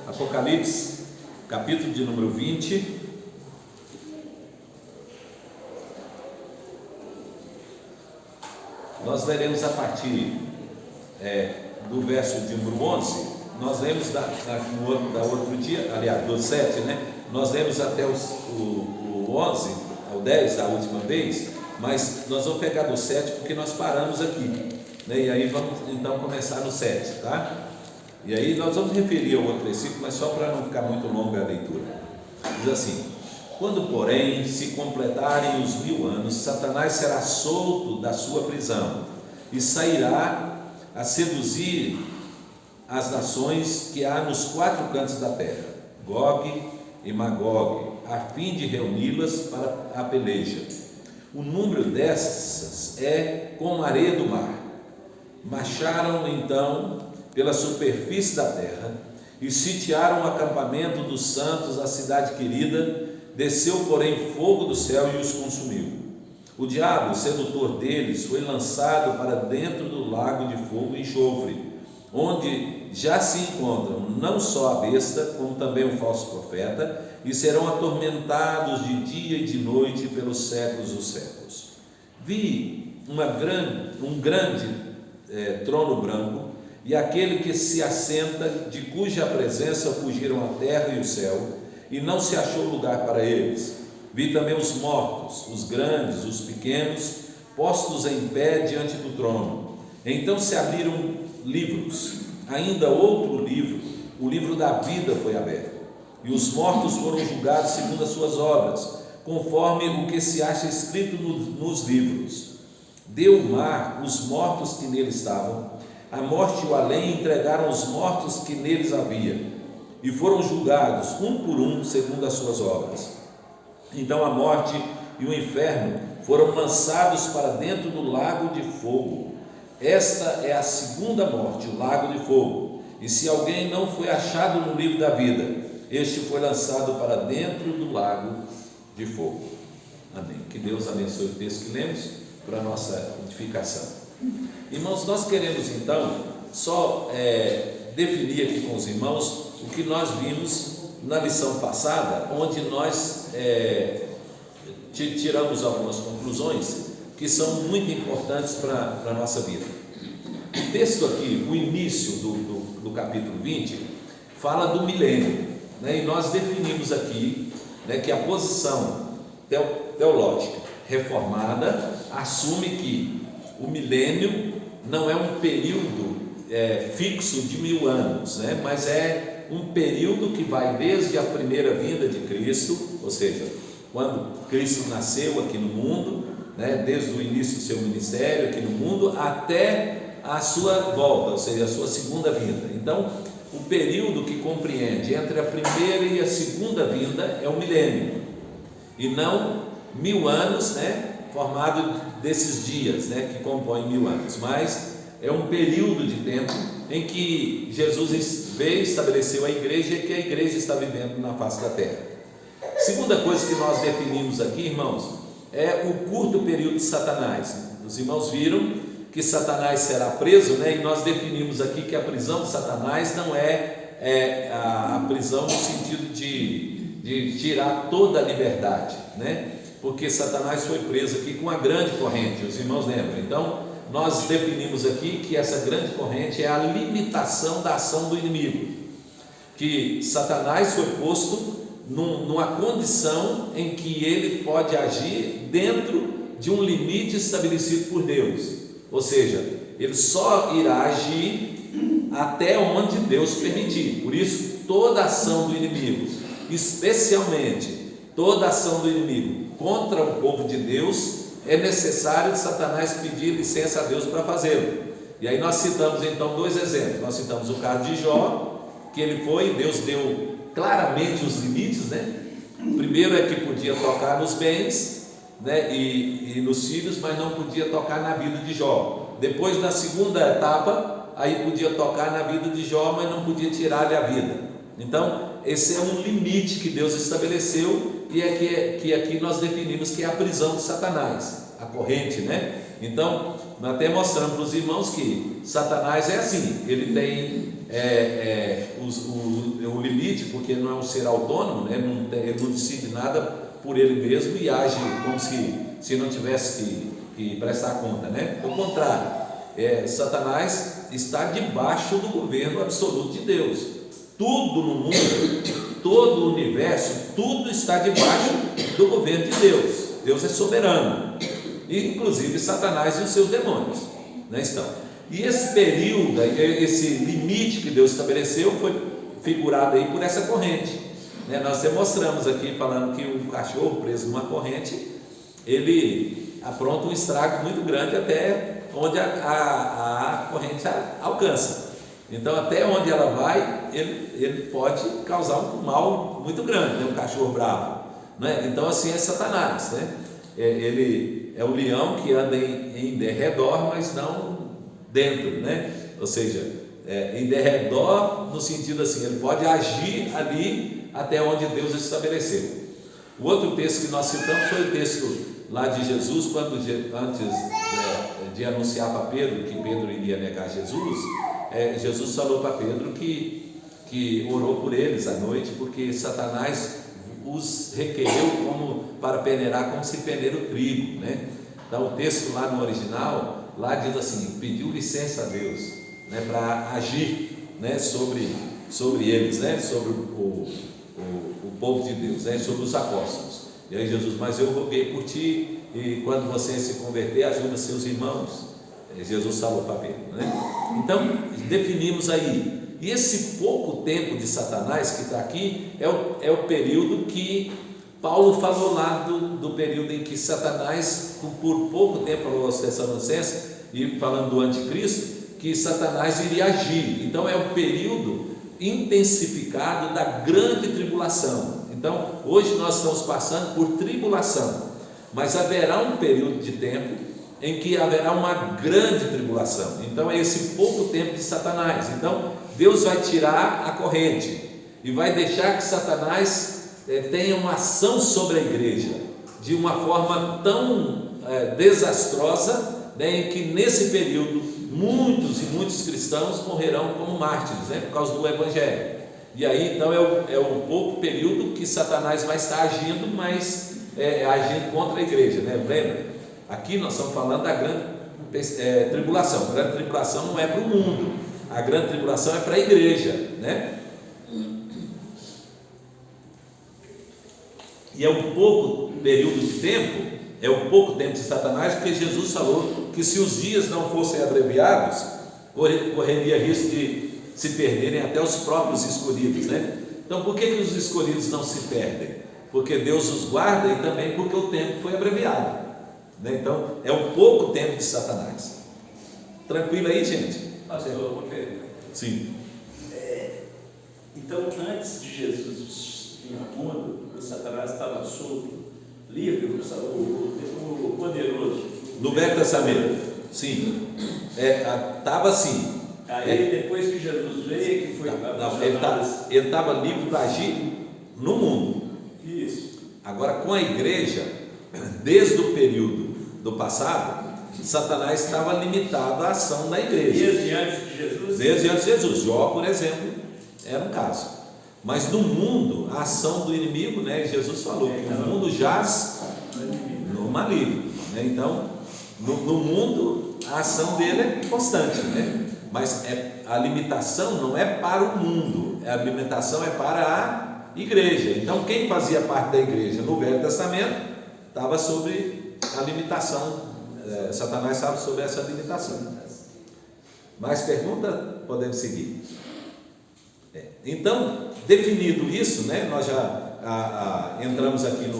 Apocalipse, capítulo de número 20. Nós veremos a partir do verso de número 11. Nós lemos da outro dia, aliás, do 7, né? Nós lemos até o 11, ao 10 da última vez, mas nós vamos pegar do 7 porque nós paramos aqui, né? E aí vamos então começar no 7, tá? E aí nós vamos referir ao outro versículo, mas só para não ficar muito longa a leitura. Diz assim: quando porém se completarem os 1000 anos, Satanás será solto da sua prisão e sairá a seduzir as nações que há nos 4 cantos da terra, Gog e Magog, a fim de reuni-las para a peleja. O número dessas é como a areia do mar. Marcharam então pela superfície da terra e sitiaram o acampamento dos santos, a cidade querida. Desceu, porém, fogo do céu e os consumiu. O diabo, o sedutor deles, foi lançado para dentro do lago de fogo e enxofre, onde já se encontram não só a besta, como também o falso profeta, e serão atormentados de dia e de noite pelos séculos dos séculos. Vi um grande trono branco, e aquele que se assenta, de cuja presença fugiram a terra e o céu, e não se achou lugar para eles. Vi também os mortos, os grandes, os pequenos, postos em pé diante do trono. Então se abriram livros, ainda outro livro, o livro da vida foi aberto, e os mortos foram julgados segundo as suas obras, conforme o que se acha escrito nos livros. Deu o mar os mortos que nele estavam, a morte e o além entregaram os mortos que neles havia, e foram julgados um por um segundo as suas obras. Então a morte e o inferno foram lançados para dentro do lago de fogo. Esta é a segunda morte, o lago de fogo. E se alguém não foi achado no livro da vida, este foi lançado para dentro do lago de fogo. Amém. Que Deus abençoe o texto que lemos para a nossa edificação. Irmãos, nós queremos então só definir aqui com os irmãos o que nós vimos na lição passada, onde nós tiramos algumas conclusões que são muito importantes para a nossa vida. O texto aqui, o início do capítulo 20, fala do milênio, né? E nós definimos aqui, né, que a posição teológica reformada assume que o milênio não é um período fixo de 1000 anos, né? Mas é um período que vai desde a primeira vinda de Cristo, ou seja, quando Cristo nasceu aqui no mundo, né, desde o início do seu ministério aqui no mundo, até a sua volta, ou seja, a sua segunda vinda. Então, o período que compreende entre a primeira e a segunda vinda é o milênio, e não 1000 anos, né, formado desses dias, né, que compõem 1000 anos, mas é um período de tempo em que Jesus veio, estabeleceu a igreja e que a igreja está vivendo na face da terra. Segunda coisa que nós definimos aqui, irmãos, é o curto período de Satanás. Os irmãos viram que Satanás será preso, né? E nós definimos aqui que a prisão de Satanás não é a prisão no sentido de tirar toda a liberdade, né? Porque Satanás foi preso aqui com a grande corrente, os irmãos lembram? Então, nós definimos aqui que essa grande corrente é a limitação da ação do inimigo, que Satanás foi posto numa condição em que ele pode agir dentro de um limite estabelecido por Deus, ou seja, ele só irá agir até onde Deus permitir. Por isso, toda ação do inimigo, especialmente toda ação do inimigo contra o povo de Deus, é necessário Satanás pedir licença a Deus para fazê-lo. E aí nós citamos então 2 exemplos. Nós citamos o caso de Jó, que Deus deu claramente os limites, né? O primeiro é que podia tocar nos bens, né, e nos filhos, mas não podia tocar na vida de Jó. Depois, na segunda etapa, aí podia tocar na vida de Jó, mas não podia tirar-lhe a vida. Então, esse é um limite que Deus estabeleceu, e que aqui nós definimos que é a prisão de Satanás, a corrente, né? Então, nós até mostramos para os irmãos que Satanás é assim, ele tem o limite, porque não é um ser autônomo, né? Ele não decide nada por ele mesmo e age como se não tivesse que prestar conta, né? Ao contrário, Satanás está debaixo do governo absoluto de Deus. Tudo no mundo, todo o universo, tudo está debaixo do governo de Deus. Deus é soberano, inclusive Satanás e os seus demônios, né? E esse período, esse limite que Deus estabeleceu foi figurado aí por essa corrente, né? Nós até mostramos aqui, falando que um cachorro preso numa corrente, ele apronta um estrago muito grande até onde a corrente alcança. Então, até onde ela vai, ele pode causar um mal muito grande, né? Um cachorro bravo, né? Então, assim é Satanás, né? Ele é o leão que anda em derredor, mas não dentro, né? Ou seja, em derredor no sentido assim, ele pode agir ali até onde Deus estabeleceu. O outro texto que nós citamos foi o texto lá de Jesus, quando antes de anunciar para Pedro que Pedro iria negar Jesus, Jesus falou para Pedro que orou por eles à noite, porque Satanás os requereu como para peneirar, como se peneira o trigo, né? Então o texto lá no original, lá diz assim, pediu licença a Deus, né, para agir, né, sobre eles, né, sobre o povo de Deus, né, sobre os apóstolos. E aí Jesus, mas eu roguei por ti, e quando você se converter, ajuda seus irmãos. Jesus falou para Pedro, né? Então definimos aí. E esse pouco tempo de Satanás que está aqui é o período que Paulo falou lá do período em que Satanás, por pouco tempo, falou aos Tessalonicenses, e falando do anticristo, que Satanás iria agir. Então é o período intensificado da grande tribulação. Então hoje nós estamos passando por tribulação, mas haverá um período de tempo em que haverá uma grande tribulação. Então é esse pouco tempo de Satanás. Então Deus vai tirar a corrente e vai deixar que Satanás tenha uma ação sobre a igreja de uma forma tão desastrosa, né, em que nesse período muitos cristãos morrerão como mártires, né, por causa do evangelho. E aí então é um pouco período que Satanás vai estar agindo, mas agindo contra a igreja, né? Lembra? Aqui nós estamos falando da grande tribulação. A grande tribulação não é para o mundo, a grande tribulação é para a igreja, né? E é um pouco período de tempo, é um pouco tempo de Satanás, porque Jesus falou que se os dias não fossem abreviados, correria risco de se perderem até os próprios escolhidos, né? Então por que os escolhidos não se perdem? Porque Deus os guarda e também porque o tempo foi abreviado, né? Então é um pouco tempo de Satanás. Tranquilo aí, gente? Pastor, uma pergunta. Sim. Então, antes de Jesus vir ao mundo, o Satanás estava solto, livre, o poderoso. No Velho Testamento, sim. Estava assim. Aí, depois que Jesus veio, que foi ele estava livre para agir no mundo. Isso. Agora, com a igreja, desde o período do passado, Satanás estava limitado à ação da igreja. Desde antes de Jesus? Desde antes de Jesus. Jó, por exemplo, era um caso. Mas no mundo, a ação do inimigo, né, Jesus falou que o mundo jaz no maligno, né? Então, no mundo, a ação dele é constante, né? Mas a limitação não é para o mundo, a limitação é para a igreja. Então, quem fazia parte da igreja no Velho Testamento estava sobre a limitação. Satanás estava sobre essa limitação. Mais pergunta? Podemos seguir. Então, definido isso, né, nós já entramos aqui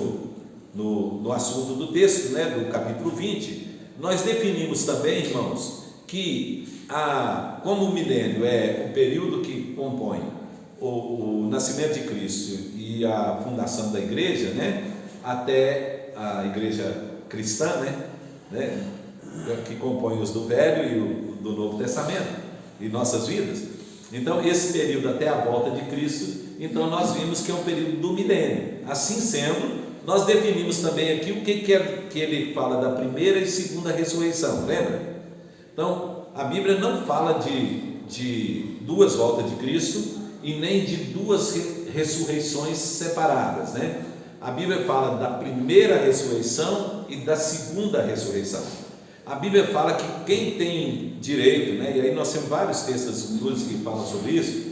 no assunto do texto, né, do capítulo 20. Nós definimos também, irmãos, que como o milênio é o período que compõe o nascimento de Cristo e a fundação da igreja, né, até a igreja cristã, né, que compõe os do Velho e do Novo Testamento e nossas vidas. Então esse período até a volta de Cristo, então nós vimos que é um período do milênio. Assim sendo, nós definimos também aqui o que ele fala da primeira e segunda ressurreição, lembra? Então a Bíblia não fala duas voltas de Cristo e nem de duas ressurreições separadas, né? A Bíblia fala da primeira ressurreição e da segunda ressurreição. A Bíblia fala que quem tem direito, né? E aí nós temos vários textos que falam sobre isso.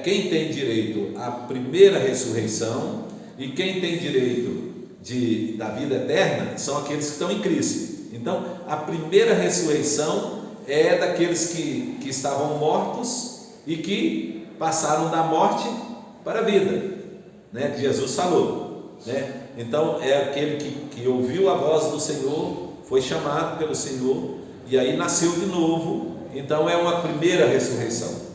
Quem tem direito à primeira ressurreição e quem tem direito da vida eterna são aqueles que estão em Cristo. Então, a primeira ressurreição é daqueles que estavam mortos e que passaram da morte para a vida, né? Que Jesus falou, né? Então, é aquele que ouviu a voz do Senhor, foi chamado pelo Senhor e aí nasceu de novo. Então, é uma primeira ressurreição.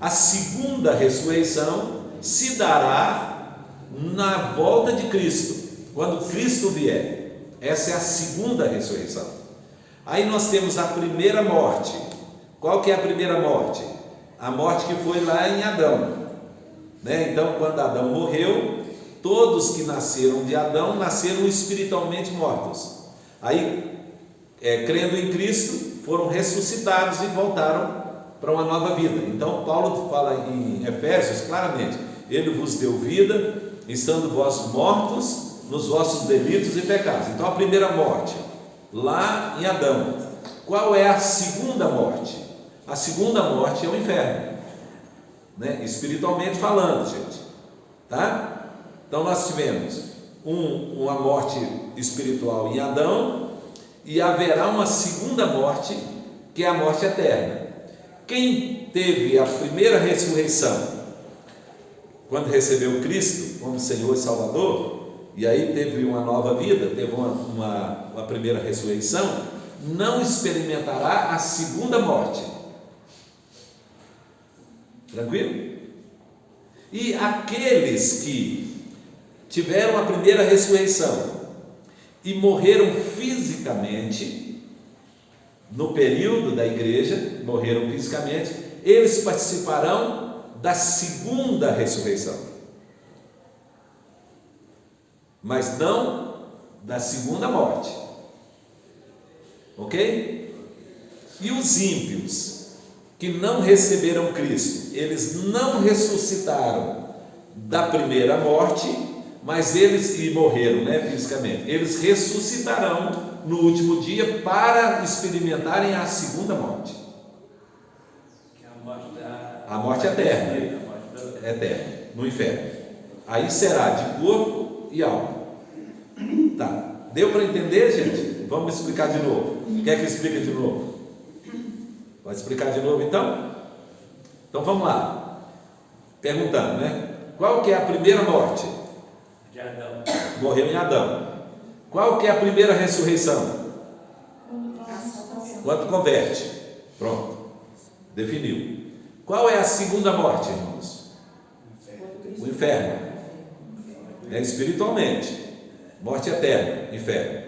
A segunda ressurreição se dará na volta de Cristo, quando Cristo vier. Essa é a segunda ressurreição. Aí nós temos a primeira morte. Qual que é a primeira morte? A morte que foi lá em Adão, né? Então, quando Adão morreu, todos que nasceram de Adão nasceram espiritualmente mortos. Aí, crendo em Cristo, foram ressuscitados e voltaram para uma nova vida. Então, Paulo fala em Efésios claramente: Ele vos deu vida, estando vós mortos nos vossos delitos e pecados. Então, a primeira morte, lá em Adão. Qual é a segunda morte? A segunda morte é o inferno, né? Espiritualmente falando, gente, tá? Então, nós tivemos uma morte espiritual em Adão e haverá uma segunda morte, que é a morte eterna. Quem teve a primeira ressurreição, quando recebeu Cristo como Senhor e Salvador, e aí teve uma nova vida, teve uma primeira ressurreição, não experimentará a segunda morte. Tranquilo? E aqueles que tiveram a primeira ressurreição e morreram fisicamente, no período da igreja, morreram fisicamente, eles participarão da segunda ressurreição, mas não da segunda morte, ok? E os ímpios que não receberam Cristo, eles não ressuscitaram da primeira morte, mas eles morreram, né, fisicamente. Eles ressuscitarão no último dia para experimentarem a segunda morte, Que é a morte eterna, eterna, no inferno. Aí será de corpo e alma. Tá, deu para entender, gente? Vamos explicar de novo. Quer que explique de novo? Pode explicar de novo, então? Então vamos lá. Perguntando, né? Qual que é a primeira morte? de Adão. Morreu em Adão. Qual que é a primeira ressurreição? Quando converte. Pronto, definiu. Qual é a segunda morte, irmãos? O inferno. É espiritualmente. Morte eterna, inferno.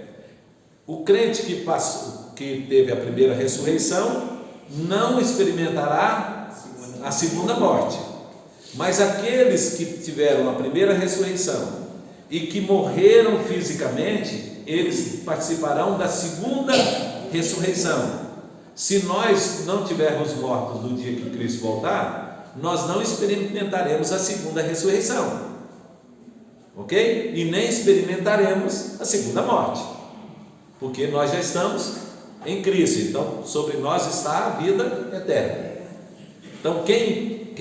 O crente que teve a primeira ressurreição não experimentará a segunda morte. Mas aqueles que tiveram a primeira ressurreição e que morreram fisicamente, eles participarão da segunda ressurreição. Se nós não tivermos mortos no dia que Cristo voltar, nós não experimentaremos a segunda ressurreição, ok? E nem experimentaremos a segunda morte, porque nós já estamos em Cristo. Então, sobre nós está a vida eterna. Então, quem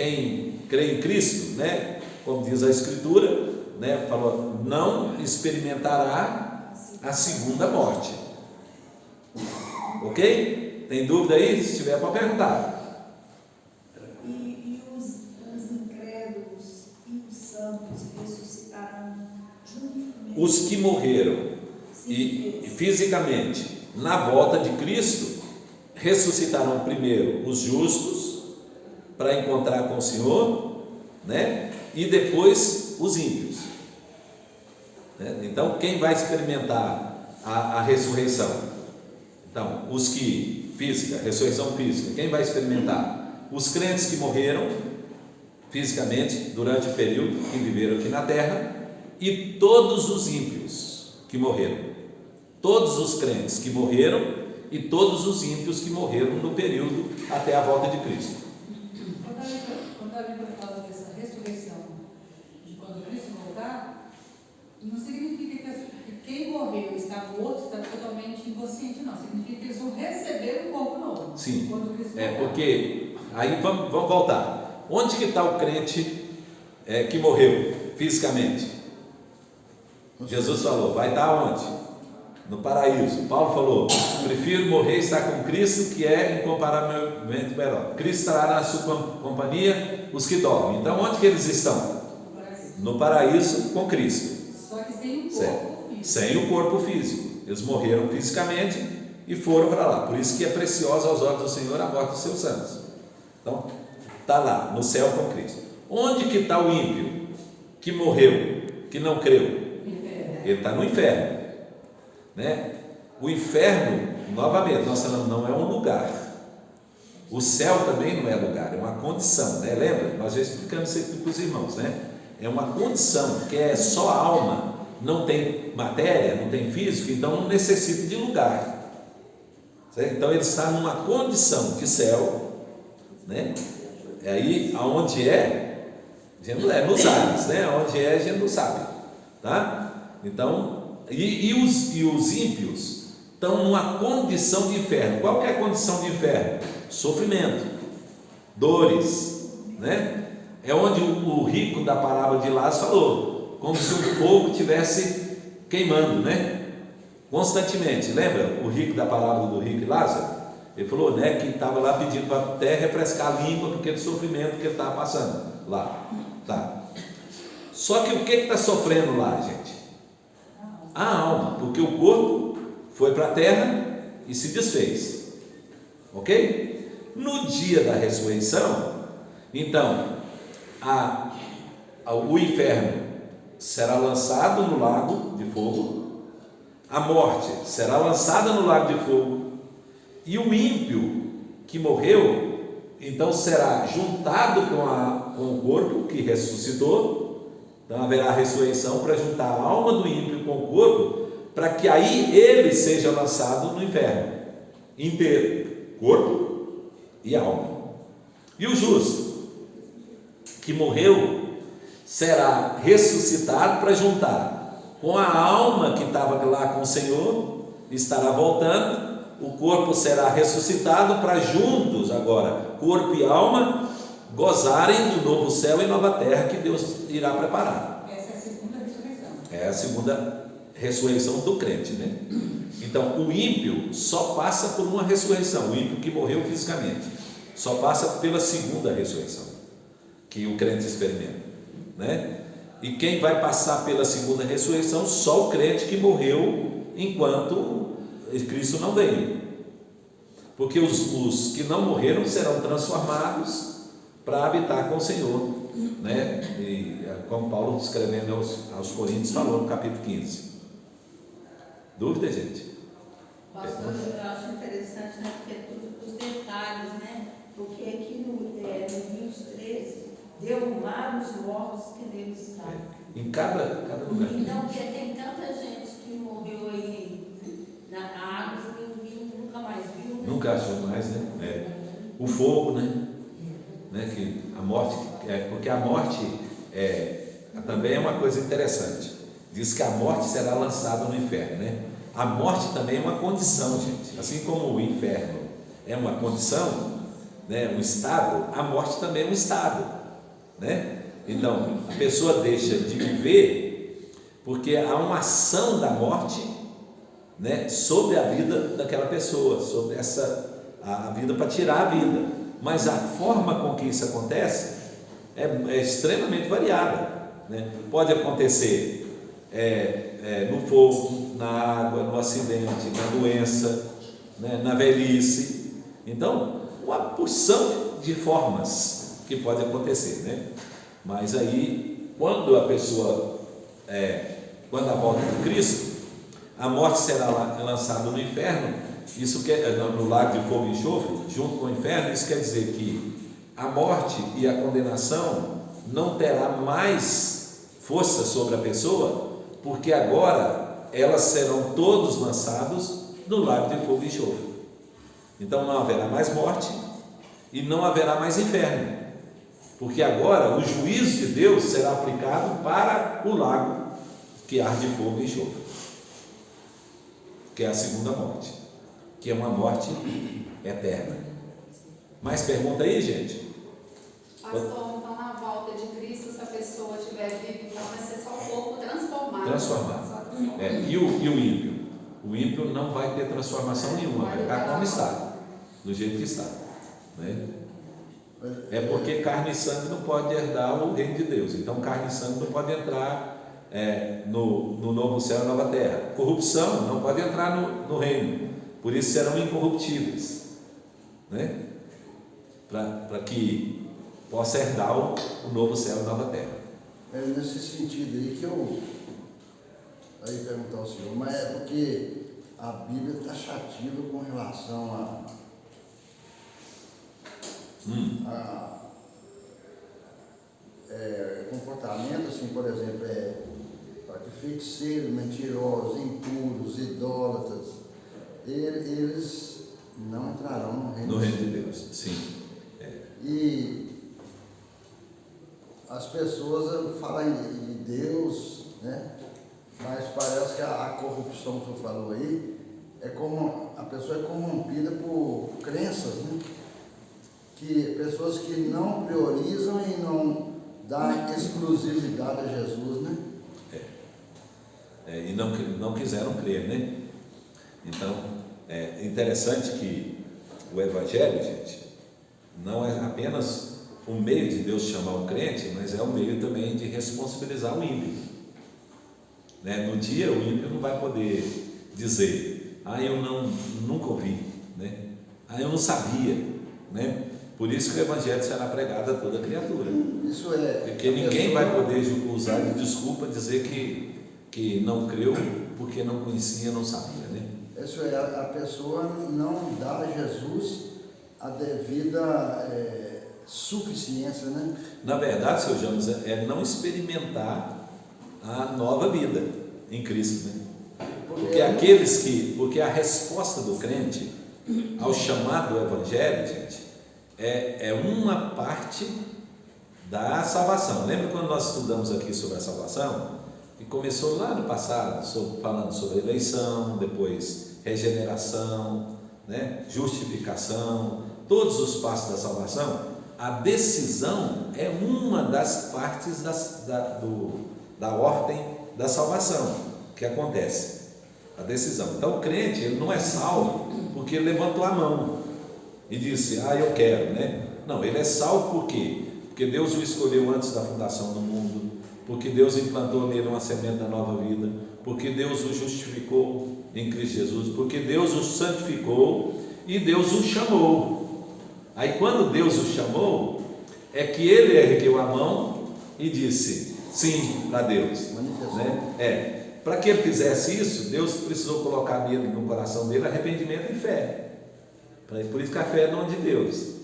crê em Cristo, né, como diz a Escritura, né, falou, não experimentará a segunda morte, ok? Tem dúvida aí? Se tiver, pode perguntar. E os incrédulos e os santos ressuscitarão juntamente? Os que morreram e fisicamente na volta de Cristo ressuscitarão primeiro os justos para encontrar com o Senhor, né? E depois os ímpios, né? Então, quem vai experimentar a ressurreição? Então, os que ressurreição física, quem vai experimentar? Os crentes que morreram fisicamente durante o período que viveram aqui na terra, e todos os ímpios que morreram, todos os crentes que morreram e todos os ímpios que morreram no período até a volta de Cristo. quando a Bíblia fala dessa ressurreição, de quando Cristo voltar, não significa que quem morreu e está morto está totalmente inconsciente, não. Significa que eles vão receber um corpo novo. Sim, quando Cristo voltar. porque aí vamos voltar. Onde que está o crente que morreu fisicamente? Jesus falou, vai estar onde? No paraíso. Paulo falou, prefiro morrer e estar com Cristo, que é incomparavelmente melhor. Cristo estará na sua companhia os que dormem. Então onde que eles estão? No paraíso com Cristo. Só que sem o corpo físico. Sem o corpo físico. Eles morreram fisicamente e foram para lá. Por isso que é preciosa aos olhos do Senhor a morte dos seus santos. Então, está lá, no céu com Cristo. Onde que está o ímpio que morreu, que não creu? Ele está no inferno, né? O inferno, novamente, nós falamos, não é um lugar. O céu também não é lugar, é uma condição, né? Lembra? Nós já explicamos isso aqui para os irmãos, né? É uma condição, que é só a alma, não tem matéria, não tem físico, então não necessita de lugar, certo? Então ele está numa condição de céu, né? Aí, aonde é, a gente não é, nos ares, né? Aonde é, a gente não sabe, tá? Então, e os ímpios estão numa condição de inferno. Qual que é a condição de inferno? Sofrimento, dores, né? É onde o rico da parábola de Lázaro falou, como se o fogo estivesse queimando, né? Constantemente. Lembra o rico da parábola do rico e Lázaro? Ele falou, né, que estava lá pedindo para a terra refrescar a língua porque do sofrimento que ele estava passando lá, tá? Só que o que está sofrendo lá, gente? A alma, porque o corpo foi para a terra e se desfez, ok? No dia da ressurreição, então, o inferno será lançado no lago de fogo, a morte será lançada no lago de fogo, e o ímpio que morreu, então será juntado com o corpo que ressuscitou. Então haverá ressurreição para juntar a alma do ímpio com o corpo, para que aí ele seja lançado no inferno inteiro, corpo e alma. E o justo que morreu será ressuscitado para juntar com a alma que estava lá com o Senhor, estará voltando. O corpo será ressuscitado para juntos agora, corpo e alma, gozarem do novo céu e nova terra que Deus irá preparar. Essa é a segunda ressurreição. É a segunda ressurreição do crente, né? Então, o ímpio só passa por uma ressurreição. O ímpio que morreu fisicamente só passa pela segunda ressurreição que o crente experimenta, né? E quem vai passar pela segunda ressurreição? Só o crente que morreu enquanto Cristo não veio, porque os que não morreram serão transformados para habitar com o Senhor, né? E como Paulo escrevendo aos Coríntios falou no capítulo 15. Dúvida, gente? Pastor, eu acho interessante, né? Porque tudo os detalhes, né? Porque aqui no 23 deu um mar os mortos que nele estavam. Em cada lugar. Então, porque tem tanta gente que morreu aí na água e nunca mais viu. Né? Nunca achou mais, né? O fogo, né? Que a morte, porque a morte também é uma coisa interessante. Diz que a morte será lançada no inferno, né? A morte também é uma condição, gente. Assim como o inferno é uma condição, né? Um estado, a morte também é um estado, né? Então, a pessoa deixa de viver porque há uma ação da morte, né, sobre a vida daquela pessoa, sobre a vida para tirar a vida, mas a forma com que isso acontece é extremamente variada, né? Pode acontecer no fogo, na água, no acidente, na doença, né, na velhice. Então, uma porção de formas que pode acontecer, né? Mas aí, quando a pessoa, quando a volta de Cristo, a morte será lançada no inferno, isso no lago de fogo e enxofre, junto com o inferno. Isso quer dizer que a morte e a condenação não terá mais força sobre a pessoa, porque agora elas serão todos lançados no lago de fogo e enxofre. Então não haverá mais morte e não haverá mais inferno. Porque agora o juízo de Deus será aplicado para o lago que arde fogo e enxofre, que é a segunda morte, que é uma morte eterna. Mais pergunta aí, gente? Pastor, então na volta de Cristo, se a pessoa estiver viva, então vai ser só o corpo transformado. Transformado. Só transformado. E o ímpio? O ímpio não vai ter transformação nenhuma, vai ficar como está, do jeito que está, né? É porque carne e sangue não pode herdar o reino de Deus. Então carne e sangue não pode entrar no novo céu e nova terra. Corrupção não pode entrar no reino. Por isso serão incorruptíveis, né? Para que possa herdar o novo céu e nova terra. É nesse sentido aí que eu aí perguntar ao senhor, mas é porque a Bíblia está taxativa com relação a comportamento, assim, por exemplo, para que feiticeiros, mentirosos, impuros, idólatras, eles não entrarão no reino de Deus. Sim. E as pessoas falam de Deus, né? Mas parece que a corrupção que você falou aí é como a pessoa é corrompida por crenças, né? Que pessoas que não priorizam e não dão exclusividade a Jesus, né? E não quiseram crer, né? Então, é interessante que o Evangelho, gente, não é apenas um meio de Deus chamar o crente, mas é um meio também de responsabilizar o ímpio, né? No dia, o ímpio não vai poder dizer: eu nunca ouvi, né? Eu não sabia, né? Por isso que o Evangelho será pregado a toda criatura. Isso é. Porque ninguém vai poder usar de desculpa dizer que não creu porque não conhecia, não sabia, né? Isso é, a pessoa não dá a Jesus a devida suficiência, né? Na verdade, seu James, é não experimentar a nova vida em Cristo, né? Porque a resposta do crente ao chamado do Evangelho, gente, é uma parte da salvação. Lembra quando nós estudamos aqui sobre a salvação? E começou lá no passado, falando sobre eleição, depois regeneração, né? Justificação, todos os passos da salvação. A decisão é uma das partes da ordem da salvação que acontece, a decisão. Então o crente, ele não é salvo porque ele levantou a mão e disse: eu quero, né? Não, ele é salvo por quê? Porque Deus o escolheu antes da fundação do mundo, porque Deus implantou nele uma semente da nova vida, porque Deus o justificou em Cristo Jesus, porque Deus o santificou e Deus o chamou. Aí quando Deus o chamou, é que ele ergueu a mão e disse sim para Deus, né? Para que ele fizesse isso, Deus precisou colocar nele, no coração dele, arrependimento e fé. Por isso que a fé é dom de Deus,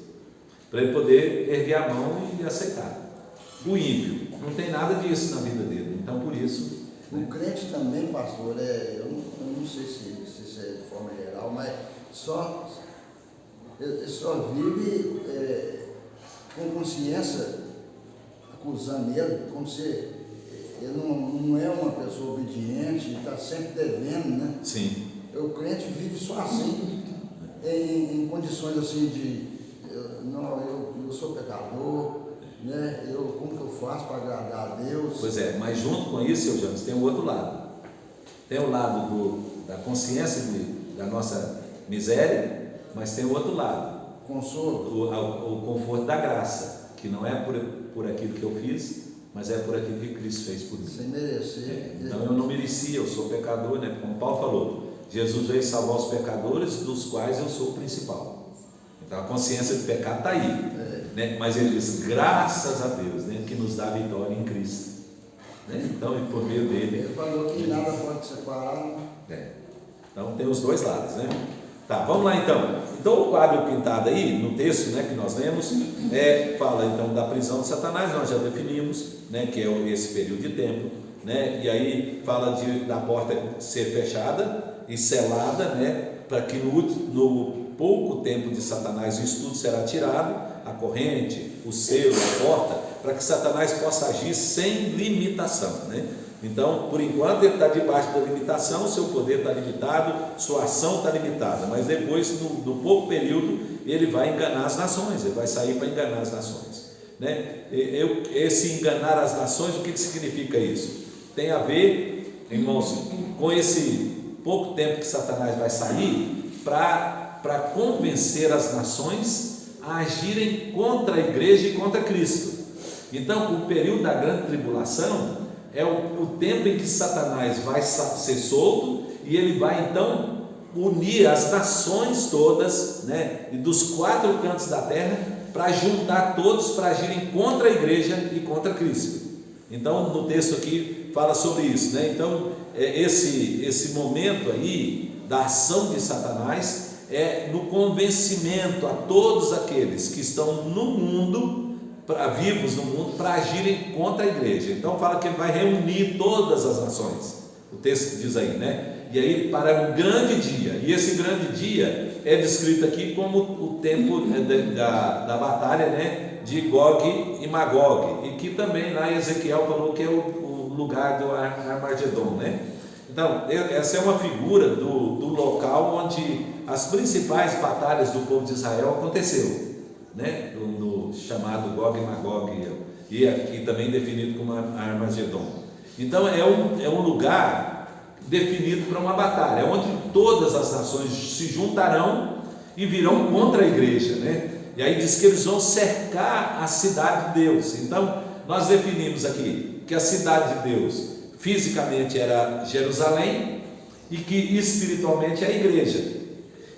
para ele poder erguer a mão e aceitar. O ímpio não tem nada disso na vida dele, então por isso, né? O crente também, pastor, eu não sei se isso é de forma geral, mas ele só vive com consciência acusando ele, como se ele não é uma pessoa obediente, está sempre devendo, né? Sim. O crente vive só assim, em condições assim eu sou pecador, né? Como que eu faço para agradar a Deus? Pois é, mas junto com isso, seu James, tem o outro lado. Tem o lado da consciência da nossa miséria, mas tem o outro lado. Consolo. O conforto da graça, que não é por aquilo que eu fiz, mas é por aquilo que Cristo fez por mim. Sem merecer. Então eu não merecia, eu sou pecador, né? Como Paulo falou, Jesus veio salvar os pecadores, dos quais eu sou o principal. Então a consciência de pecado está aí, né? Mas ele diz: graças a Deus, né? Que nos dá vitória em Cristo, né? Então, e por meio dele. Ele falou que nada pode separar. Então tem os dois lados, né? Tá, vamos lá então. Então o quadro pintado aí, no texto, né, que nós lemos, fala então da prisão de Satanás, nós já definimos, né, que é esse período de tempo, né? E aí fala da porta ser fechada e selada, né, para que no pouco tempo de Satanás isso tudo será tirado, a corrente, o selo, a porta, para que Satanás possa agir sem limitação, né? Então, por enquanto, ele está debaixo da limitação, seu poder está limitado, sua ação está limitada, mas depois, no pouco período, ele vai enganar as nações, ele vai sair para enganar as nações, né? Esse enganar as nações, o que significa isso? Tem a ver, irmãos, com esse pouco tempo que Satanás vai sair, para convencer as nações a agirem contra a igreja e contra Cristo. Então, o período da grande tribulação é o tempo em que Satanás vai ser solto e ele vai então unir as nações todas, né, e dos 4 cantos da terra, para juntar todos para agirem contra a igreja e contra Cristo. Então, no texto aqui fala sobre isso, né? Então, esse momento aí da ação de Satanás é no convencimento a todos aqueles que estão no mundo, vivos no mundo, para agirem contra a igreja. Então fala que ele vai reunir todas as nações, o texto diz aí, né? E aí para um grande dia, e esse grande dia é descrito aqui como o tempo da batalha, né, de Gog e Magog, e que também lá Ezequiel falou que é o lugar do Armagedon, né? Então essa é uma figura do local onde as principais batalhas do povo de Israel aconteceram, né? No chamado Gog e Magog, e aqui também definido como Armagedon. Então é um lugar definido para uma batalha, onde todas as nações se juntarão e virão contra a igreja, né? E aí diz que eles vão cercar a cidade de Deus. Então nós definimos aqui que a cidade de Deus fisicamente era Jerusalém e que espiritualmente é a igreja.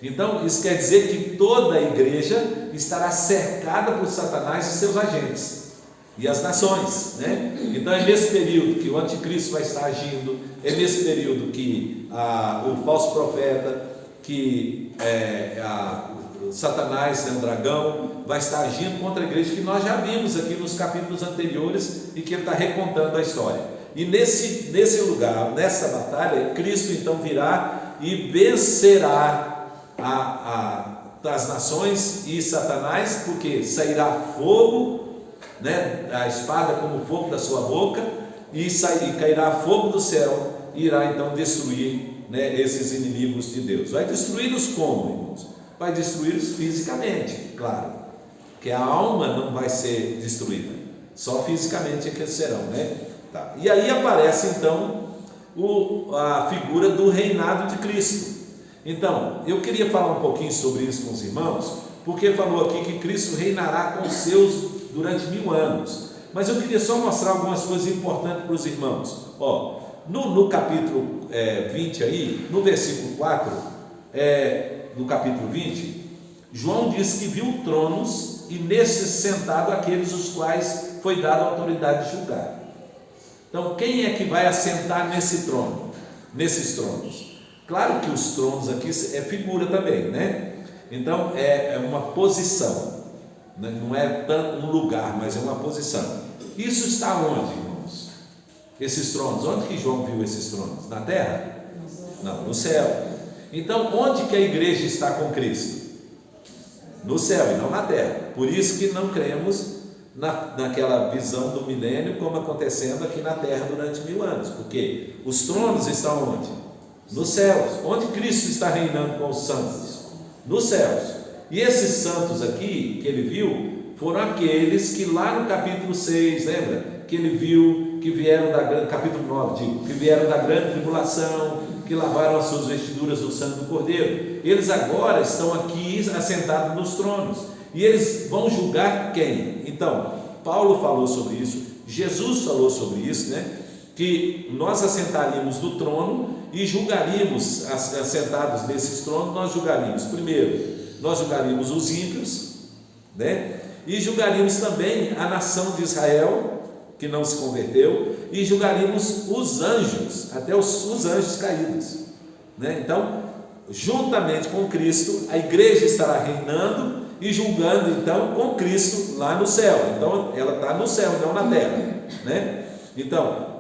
Então isso quer dizer que toda a igreja estará cercada por Satanás e seus agentes e as nações, né? Então é nesse período que o anticristo vai estar agindo, é nesse período que o falso profeta, que Satanás, o dragão, vai estar agindo contra a igreja, que nós já vimos aqui nos capítulos anteriores e que ele está recontando a história. E nesse lugar, nessa batalha, Cristo então virá e vencerá das nações e Satanás, porque sairá fogo, né, a espada como fogo da sua boca, e cairá fogo do céu, e irá então destruir, né, esses inimigos de Deus. Vai destruí-los como, irmãos? Vai destruí-los fisicamente, claro, que a alma não vai ser destruída, só fisicamente é que eles serão, né? Tá. E aí aparece então a figura do reinado de Cristo. Então, eu queria falar um pouquinho sobre isso com os irmãos, porque falou aqui que Cristo reinará com os seus durante 1000 anos, mas eu queria só mostrar algumas coisas importantes para os irmãos. No capítulo 20 aí, no versículo 4, do capítulo 20, João diz que viu tronos e nesses sentado aqueles os quais foi dada a autoridade de julgar. Então, quem é que vai assentar nesse trono, nesses tronos? Claro que os tronos aqui é figura também, né? Então é uma posição, né? Não é tanto um lugar, mas é uma posição. Isso está onde, irmãos? Esses tronos, onde que João viu esses tronos? Na terra? Não, no céu. Então onde que a igreja está com Cristo? No céu e não na terra. Por isso que não cremos naquela visão do milênio como acontecendo aqui na terra durante 1000 anos, porque os tronos estão onde? Nos céus. Onde Cristo está reinando com os santos? Nos céus. E esses santos aqui que ele viu foram aqueles que lá no capítulo 6, lembra? Que ele viu que vieram capítulo 9, que vieram da grande tribulação, que lavaram as suas vestiduras no sangue do Cordeiro. Eles agora estão aqui assentados nos tronos, e eles vão julgar quem? Então, Paulo falou sobre isso, Jesus falou sobre isso, né? Que nós assentaríamos no trono e julgaríamos, assentados nesses tronos, nós julgaríamos, primeiro, nós julgaríamos os ímpios, né? E julgaríamos também a nação de Israel, que não se converteu, e julgaríamos os anjos, até os anjos caídos, né? Então, juntamente com Cristo, a igreja estará reinando e julgando então com Cristo lá no céu. Então ela está no céu, não na terra, né? Então,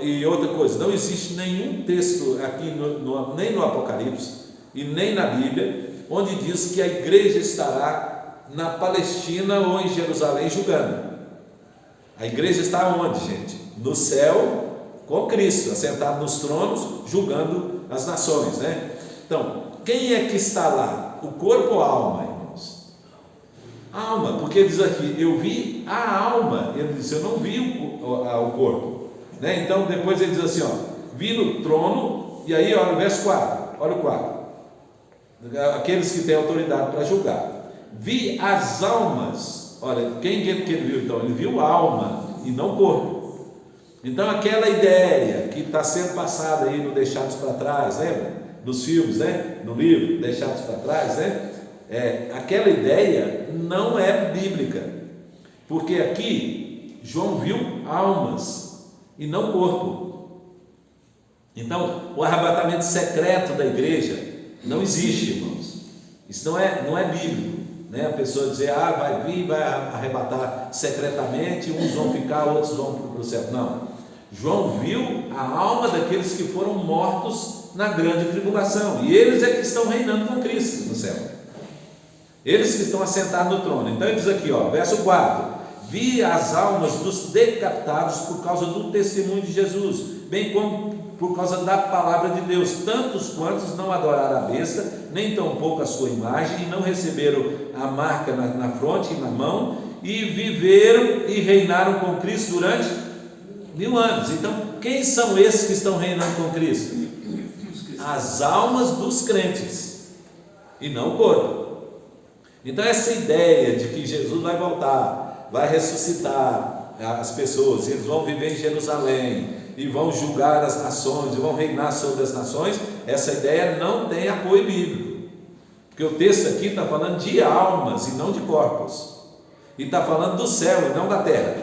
e outra coisa, não existe nenhum texto aqui nem no Apocalipse e nem na Bíblia onde diz que a igreja estará na Palestina ou em Jerusalém julgando. A igreja está onde, gente? No céu com Cristo, assentado nos tronos, julgando as nações, né? Então, quem é que está lá? O corpo ou a alma, irmãos? A alma, porque ele diz aqui, eu vi a alma. Ele diz, eu não vi o corpo, né? Então, depois ele diz assim, ó, vi no trono, e aí, olha o verso 4, olha o 4. Aqueles que têm autoridade para julgar. Vi as almas. Olha, quem que ele viu então? Ele viu a alma e não o corpo. Então aquela ideia que está sendo passada aí no Deixados para Trás, lembra? Nos filmes, né? No livro Deixados para Trás, né? Aquela ideia não é bíblica, porque aqui João viu almas e não corpo. Então o arrebatamento secreto da igreja não existe, irmãos. Isso não é bíblico, né? A pessoa dizer, vai vir, vai arrebatar secretamente, uns vão ficar, outros vão para o céu. Não. João viu a alma daqueles que foram mortos na grande tribulação, e eles é que estão reinando com Cristo no céu. Eles que estão assentados no trono. Então ele diz aqui, ó, verso 4: vi as almas dos decapitados por causa do testemunho de Jesus, bem como por causa da palavra de Deus, tantos quantos não adoraram a besta, nem tampouco a sua imagem, e não receberam a marca na fronte e na mão, e viveram e reinaram com Cristo durante 1000 anos. Então, quem são esses que estão reinando com Cristo? As almas dos crentes, e não o corpo. Então, essa ideia de que Jesus vai voltar, vai ressuscitar as pessoas, eles vão viver em Jerusalém, e vão julgar as nações, e vão reinar sobre as nações, essa ideia não tem apoio bíblico, porque o texto aqui está falando de almas e não de corpos, e está falando do céu e não da terra.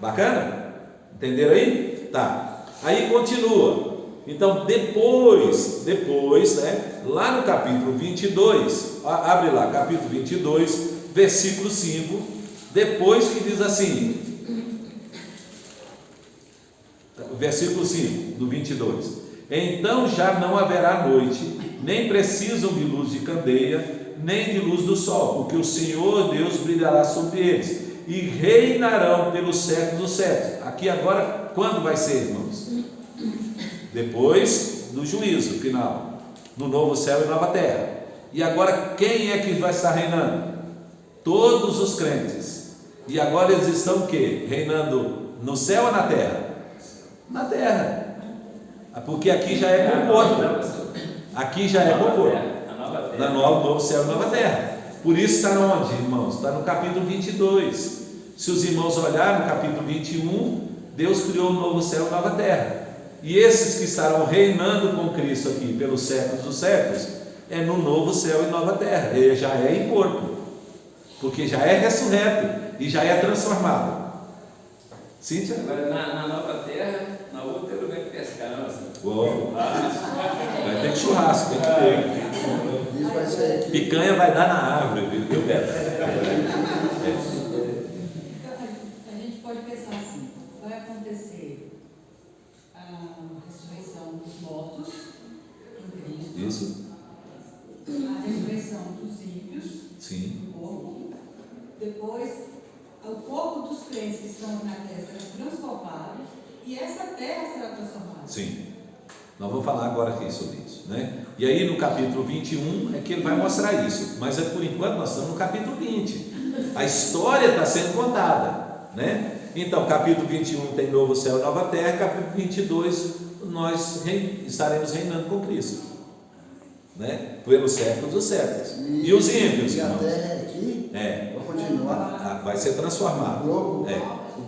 Bacana? Entenderam aí? Tá. Aí continua. Então depois, né, lá no capítulo 22, abre lá, capítulo 22, versículo 5, depois que diz assim, versículo 5 do 22: então já não haverá noite, nem precisam de luz de candeia, nem de luz do sol, porque o Senhor Deus brilhará sobre eles, e reinarão pelos séculos dos séculos. Aqui agora, quando vai ser, irmãos? Depois do juízo final, no novo céu e nova terra. E agora quem é que vai estar reinando? Todos os crentes. E agora eles estão o quê? Reinando no céu ou na terra? Na terra, porque aqui já é concordo, aqui já é concordo, na novo céu e nova terra. Por isso está onde, irmãos? Está no capítulo 22. Se os irmãos olharem no capítulo 21, Deus criou um novo céu e nova terra, e esses que estarão reinando com Cristo aqui pelos séculos dos séculos, é no novo céu e nova terra. Ele já é em corpo, porque já é ressurreto e já é transformado. Cíntia? Agora, na nova terra, na outra eu venho pescar, não. Vai ter churrasco, tem que ter. Isso vai ser. Picanha vai dar na árvore, viu, Beto? A gente pode pensar assim: vai acontecer a ressurreição dos mortos em Cristo. Isso? A ressurreição dos ímpios. Sim. Do corpo. Depois, o corpo dos crentes que estão na terra será transformado, e essa terra será transformada. Sim. Nós vamos falar agora aqui sobre isso, né? E aí no capítulo 21 é que ele vai mostrar isso, mas por enquanto nós estamos no capítulo 20. A história está sendo contada, né? Então, capítulo 21 tem novo céu e nova terra, capítulo 22 nós estaremos reinando com Cristo, né? Pelos séculos dos séculos. E os ímpios, e a irmãos? terra aqui vai continuar. Vai ser transformado. O globo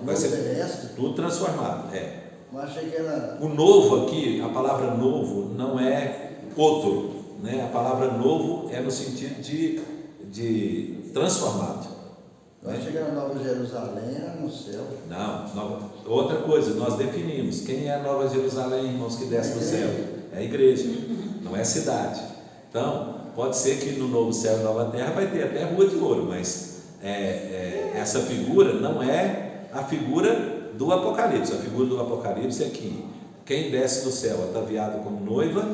vai ser terrestre. tudo transformado. Eu achei que era. O novo aqui, a palavra novo não é outro, né? A palavra novo é no sentido de transformado. Eu achei que era Nova Jerusalém, era no céu. Não, outra coisa, nós definimos quem é a Nova Jerusalém, irmãos, que desce do céu. É a igreja, não é a cidade. Então, pode ser que no novo céu e nova terra vai ter até rua de ouro, mas essa figura não é a figura do Apocalipse. A figura do Apocalipse é que quem desce do céu ataviado como noiva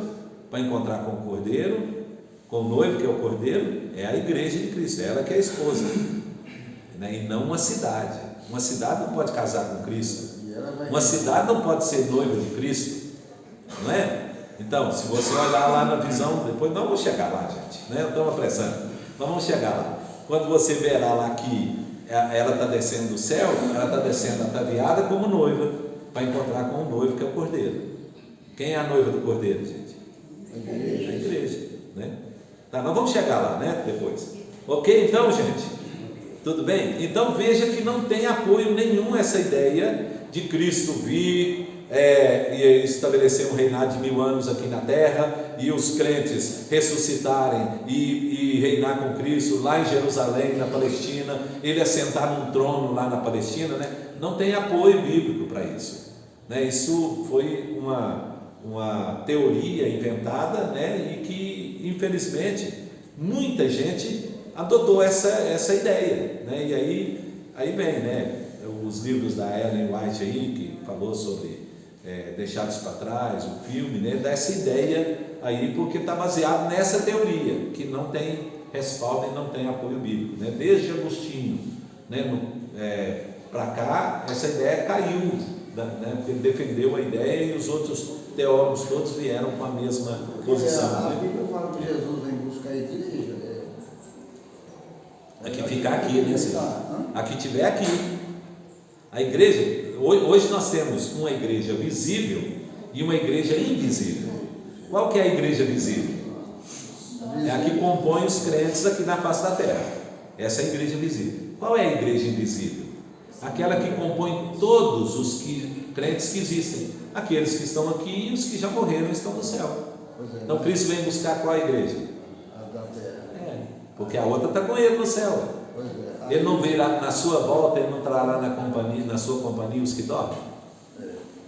para encontrar com o Cordeiro, com o noivo, que é o cordeiro, é a igreja de Cristo, ela que é a esposa, né? E não uma cidade. Uma cidade não pode casar com Cristo, uma cidade não pode ser noiva de Cristo, não é? Então, se você olhar lá na visão, depois nós vamos chegar lá, gente, né? Estamos apressando, nós vamos chegar lá. Quando você verá lá que ela está descendo do céu, ela está descendo ataviada como noiva, para encontrar com o noivo, que é o cordeiro. Quem é a noiva do cordeiro, gente? A igreja, né? Tá, nós vamos chegar lá, né? Depois. Ok, então, gente? Tudo bem? Então veja que não tem apoio nenhum essa ideia de Cristo vir e estabelecer um reinado de 1000 anos aqui na terra, e os crentes ressuscitarem e reinar com Cristo lá em Jerusalém, na Palestina, ele assentar num trono lá na Palestina, né? Não tem apoio bíblico para isso, né? Isso foi uma teoria inventada, né? E que infelizmente muita gente adotou essa ideia, né? E aí vem, né, os livros da Ellen White aí, que falou sobre Deixados para Trás, o filme, né, dá essa ideia aí, porque está baseado nessa teoria, que não tem respaldo e não tem apoio bíblico, né? Desde Agostinho, né, para cá, essa ideia caiu, né, porque ele defendeu a ideia, e os outros teólogos todos vieram com a mesma posição. A Bíblia fala que Jesus vem buscar a igreja. Aqui ficar aqui, né? Aqui tiver aqui. A igreja, hoje nós temos uma igreja visível e uma igreja invisível. Qual que é a igreja visível? É a que compõe os crentes aqui na face da terra. Essa é a igreja visível. Qual é a igreja invisível? Aquela que compõe todos os crentes que existem. Aqueles que estão aqui e os que já morreram estão no céu. Então Cristo vem buscar qual igreja? A da terra. Porque a outra está com ele no céu. Ele não virá na sua volta, ele não trará na sua companhia os que dormem.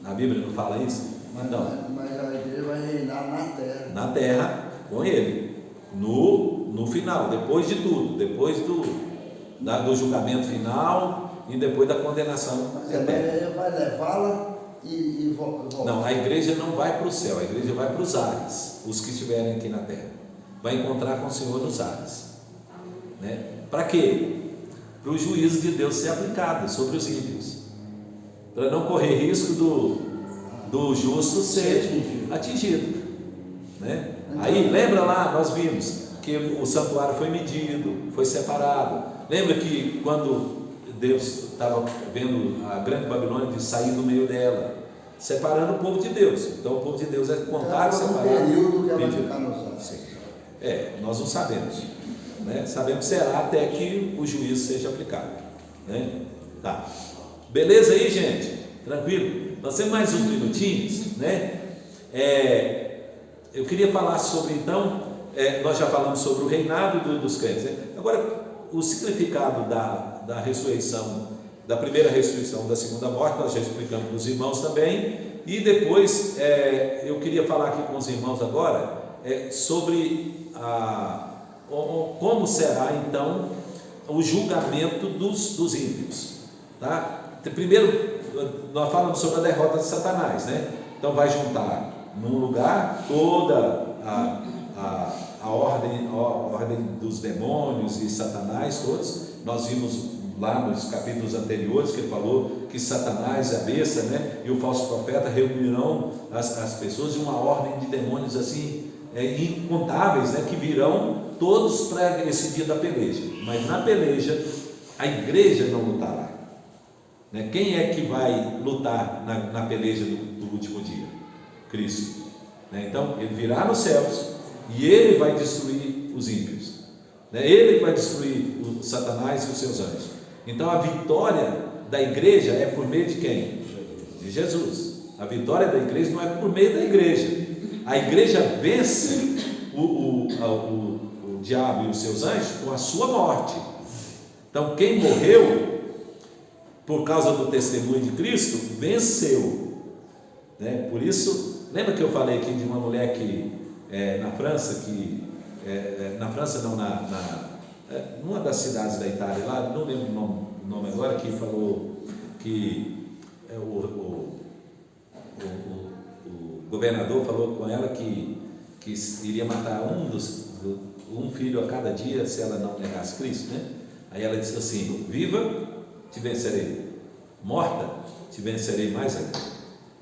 Na Bíblia não fala isso? Então, mas a igreja vai reinar na terra. Na terra, com ele, no final, depois de tudo, depois do julgamento final e depois da condenação eterna. Vai levá-la e volta. Não, a igreja não vai para o céu, a igreja vai para os ares, os que estiverem aqui na terra. Vai encontrar com o Senhor nos ares, né? Para quê? Para o juízo de Deus ser aplicado sobre os ímpios, para não correr risco do justo ser atingido, né? Aí lembra lá, nós vimos que o santuário foi medido, foi separado. Lembra que quando Deus estava vendo a grande Babilônia de sair do meio dela, separando o povo de Deus. Então o povo de Deus é contado, separado. Período que ela vai ficar nos anos. Nós não sabemos, né? Sabemos que será até que o juízo seja aplicado, né? Tá, beleza aí, gente? Tranquilo? Nós temos mais uns minutinhos, né? Eu queria falar sobre, então, nós já falamos sobre o reinado dos crentes, né? Agora, o significado da ressurreição, da primeira ressurreição, da segunda morte, nós já explicamos para os irmãos também. E depois eu queria falar aqui com os irmãos agora sobre como será então o julgamento dos ímpios, tá? Primeiro nós falamos sobre a derrota de Satanás, né? Então vai juntar num lugar toda a ordem dos demônios e Satanás todos. Nós vimos lá nos capítulos anteriores que ele falou que Satanás, a besta, né, e o falso profeta reunirão as pessoas de uma ordem de demônios assim incontáveis, né, que virão todos para esse dia da peleja. Mas na peleja a igreja não lutará, né? Quem é que vai lutar na peleja do último dia? Cristo, né? Então ele virá nos céus e ele vai destruir os ímpios, né? Ele vai destruir o Satanás e os seus anjos. Então a vitória da igreja é por meio de quem? De Jesus. A vitória da igreja não é por meio da igreja. A igreja vence o diabo e os seus anjos com a sua morte. Então quem morreu por causa do testemunho de Cristo venceu, né? Por isso, lembra que eu falei aqui de uma mulher que na França, na França não, numa das cidades da Itália lá, não lembro o nome agora, que falou que o governador falou com ela que iria matar um um filho a cada dia se ela não negasse Cristo, né? Aí ela disse assim: viva, te vencerei, morta, te vencerei mais ainda,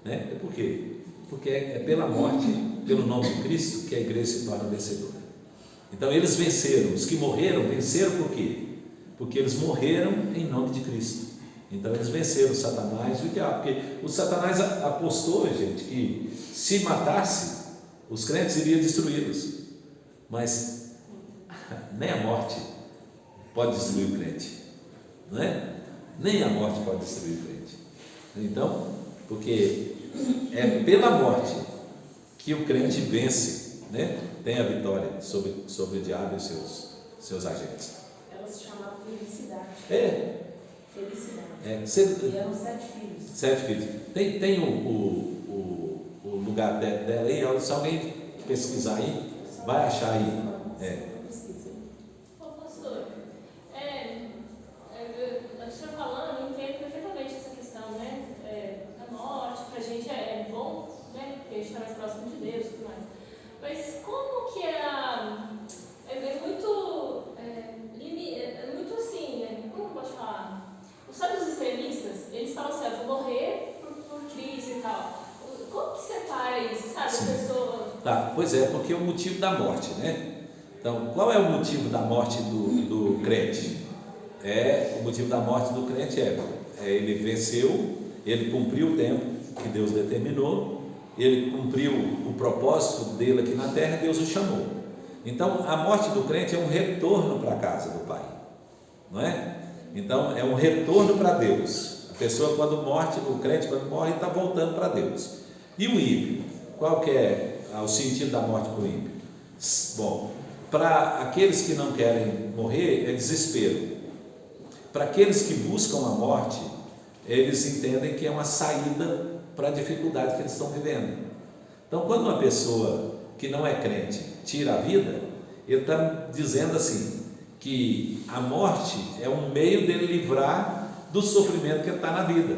né? Por quê? Porque é pela morte, pelo nome de Cristo, que a igreja se torna vencedora. Então eles venceram, os que morreram venceram por quê? Porque eles morreram em nome de Cristo. Então eles venceram Satanás e o diabo, porque o Satanás apostou, gente, que se matasse, os crentes iriam destruí-los, mas nem a morte pode destruir o crente, não é? Nem a morte pode destruir o crente. Então, porque é pela morte que o crente vence, né? Tem a vitória sobre o diabo e seus agentes. Ela se chama Felicidade. Felicidade. E eram 7 filhos. 7 filhos. Tem o lugar dela aí, se alguém pesquisar aí, vai achar aí. Pastor, a senhora falando, eu entendo perfeitamente essa questão, né? Da morte, pra gente é bom, né? Porque a gente está mais próximo de Deus e tudo mais. Mas como que muito assim, né? Como eu posso falar? Sabe os extremistas? Eles falam assim: vou morrer por Cristo e tal. Como que separa isso, sabe? Sim. A pessoa... Tá, pois é, porque é o motivo da morte, né? Então, qual é o motivo da morte do crente? O motivo da morte do crente ele venceu, ele cumpriu o tempo que Deus determinou, ele cumpriu o propósito dele aqui na terra, Deus o chamou. Então, a morte do crente é um retorno para a casa do Pai, não é? Então, é um retorno para Deus. A pessoa, quando morre, o crente, quando morre, está voltando para Deus. E o ímpio? Qual que é o sentido da morte para o ímpio? Bom, para aqueles que não querem morrer, é desespero. Para aqueles que buscam a morte, eles entendem que é uma saída para a dificuldade que eles estão vivendo. Então, quando uma pessoa que não é crente tira a vida, ele está dizendo assim, que a morte é um meio dele livrar do sofrimento que ele está na vida,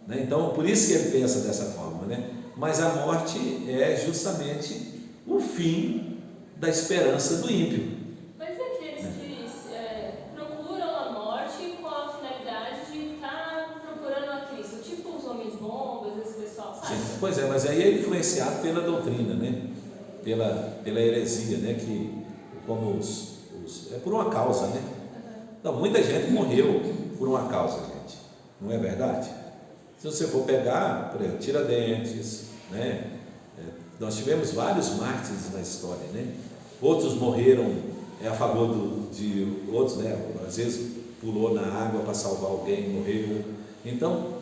né? Então, por isso que ele pensa dessa forma, né? Mas a morte é justamente o fim da esperança do ímpio. Mas aqueles que procuram a morte com a finalidade de estar procurando a Cristo, tipo os homens bombas, esse pessoal, sabe? Sim, pois é, mas aí é influenciado pela doutrina, né? Pela heresia, né? Que como é por uma causa, né? Então, muita gente morreu por uma causa, gente. Não é verdade? Se você for pegar, por exemplo, Tiradentes, né? Nós tivemos vários mártires na história, né? Outros morreram a favor de outros, né? Às vezes pulou na água para salvar alguém, morreu. Então,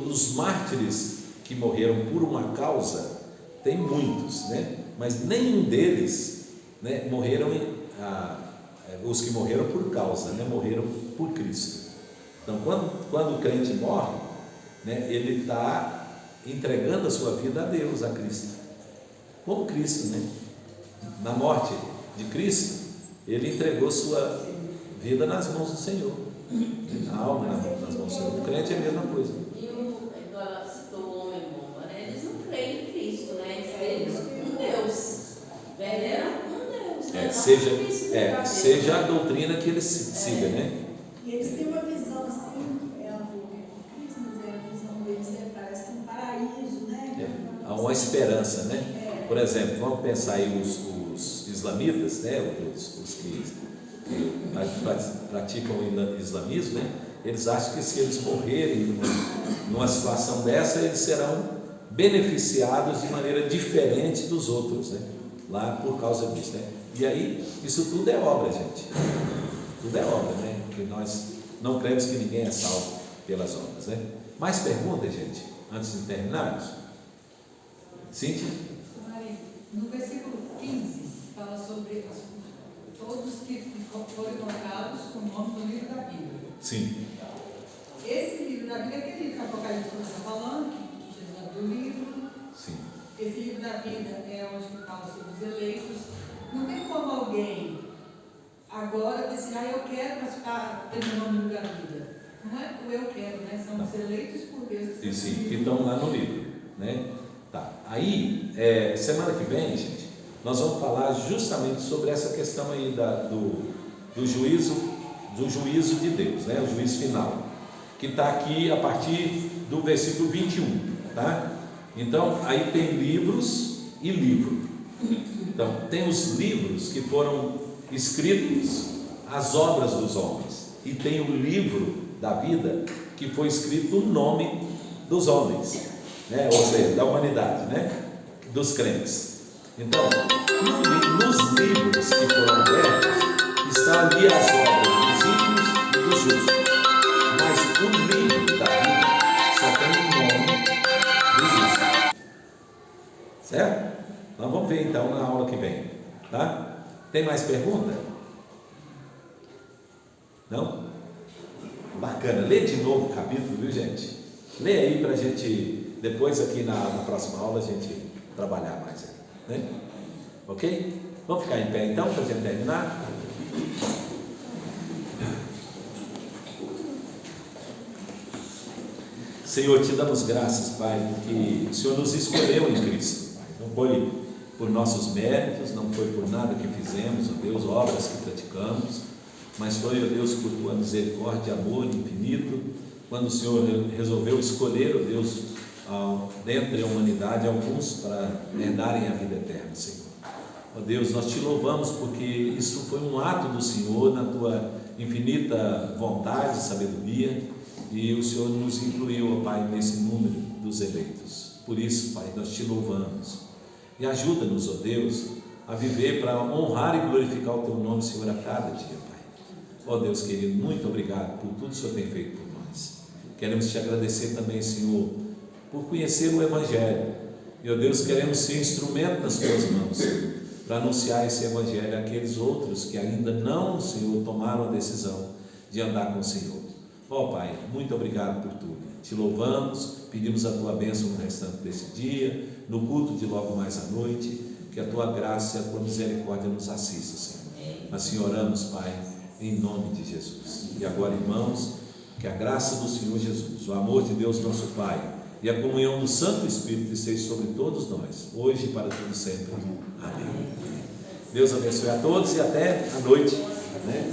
os mártires que morreram por uma causa, tem muitos, né? Mas nenhum deles, né, morreram os que morreram por causa, né, morreram por Cristo. Então, quando o crente morre, né, ele está entregando a sua vida a Deus, a Cristo, como Cristo, né? Na morte de Cristo, ele entregou sua vida nas mãos do Senhor, a alma nas mãos do Senhor. O crente é a mesma coisa. E ela citou o homem bomba, né? Eles não creem em Cristo, né? Eles creem em Deus. Veneram um Deus. Seja a doutrina que eles sigam, né? E eles têm uma visão assim, ela falou que é Cristo, mas a visão deles parece um paraíso, né? Há uma esperança, né? Por exemplo, vamos pensar aí os islamitas, né? Os que praticam o islamismo, né? Eles acham que se eles morrerem numa situação dessa, eles serão beneficiados de maneira diferente dos outros, né? Lá por causa disso, né? E aí, isso tudo é obra, gente. Tudo é obra, né? Porque nós não cremos que ninguém é salvo pelas obras, né? Mais perguntas, gente, antes de terminarmos? Cíntia? No versículo 15, fala sobre todos que foram colocados com o nome do livro da Bíblia. Sim. Esse livro da Bíblia é aquele livro que Apocalipse está falando, que Jesus abriu o livro. Sim. Esse livro da vida é onde fala sobre os eleitos. Não tem como alguém agora decidir, eu quero participar, ter meu nome no livro da vida. Não é o eu quero, né? São os eleitos por Deus. E sim, que estão lá no livro, né? Tá. Aí, semana que vem, gente, nós vamos falar justamente sobre essa questão aí do juízo de Deus, né? O juízo final, que está aqui a partir do versículo 21, tá? Então, aí tem livros e livro. Então, tem os livros que foram escritos, as obras dos homens, e tem o livro da vida, que foi escrito o nome dos homens, né? Ou seja, da humanidade, né? Dos crentes. Então, nos livros que foram abertos, está ali as obras dos ímpios e dos justos, mas o livro da vida só tem o nome do justo. Certo? Nós vamos ver então na aula que vem, tá? Tem mais pergunta? Não? Bacana, lê de novo o capítulo, viu, gente? Lê aí para a gente, depois aqui na próxima aula, a gente trabalhar mais aí, né? Ok? Vamos ficar em pé então para a gente terminar? Senhor, te damos graças, Pai, porque o Senhor nos escolheu em Cristo, Pai. Não foi por nossos méritos, não foi por nada que fizemos, ó Deus, obras que praticamos, mas foi, ó Deus, por tua misericórdia e amor infinito, quando o Senhor resolveu escolher, ó Deus, dentre a humanidade, alguns para herdarem a vida eterna, Senhor. Ó Deus, nós te louvamos porque isso foi um ato do Senhor, na tua infinita vontade e sabedoria, e o Senhor nos incluiu, ó Pai, nesse número dos eleitos. Por isso, Pai, nós te louvamos e ajuda-nos, ó Deus, a viver para honrar e glorificar o teu nome, Senhor, a cada dia, Pai. Ó Deus querido, muito obrigado por tudo que o Senhor tem feito por nós. Queremos te agradecer também, Senhor, por conhecer o Evangelho. E, ó Deus, queremos ser instrumento nas tuas mãos, Senhor, para anunciar esse Evangelho àqueles outros que ainda não, Senhor, tomaram a decisão de andar com o Senhor. Ó Pai, muito obrigado por tudo. Te louvamos, pedimos a tua bênção no restante desse dia, no culto de logo mais à noite, que a tua graça e a tua misericórdia nos assista, Senhor. Assim oramos, Pai, em nome de Jesus. E agora, irmãos, que a graça do Senhor Jesus, o amor de Deus nosso Pai e a comunhão do Santo Espírito esteja sobre todos nós, hoje e para todo sempre. Amém. Deus abençoe a todos e até a noite, né?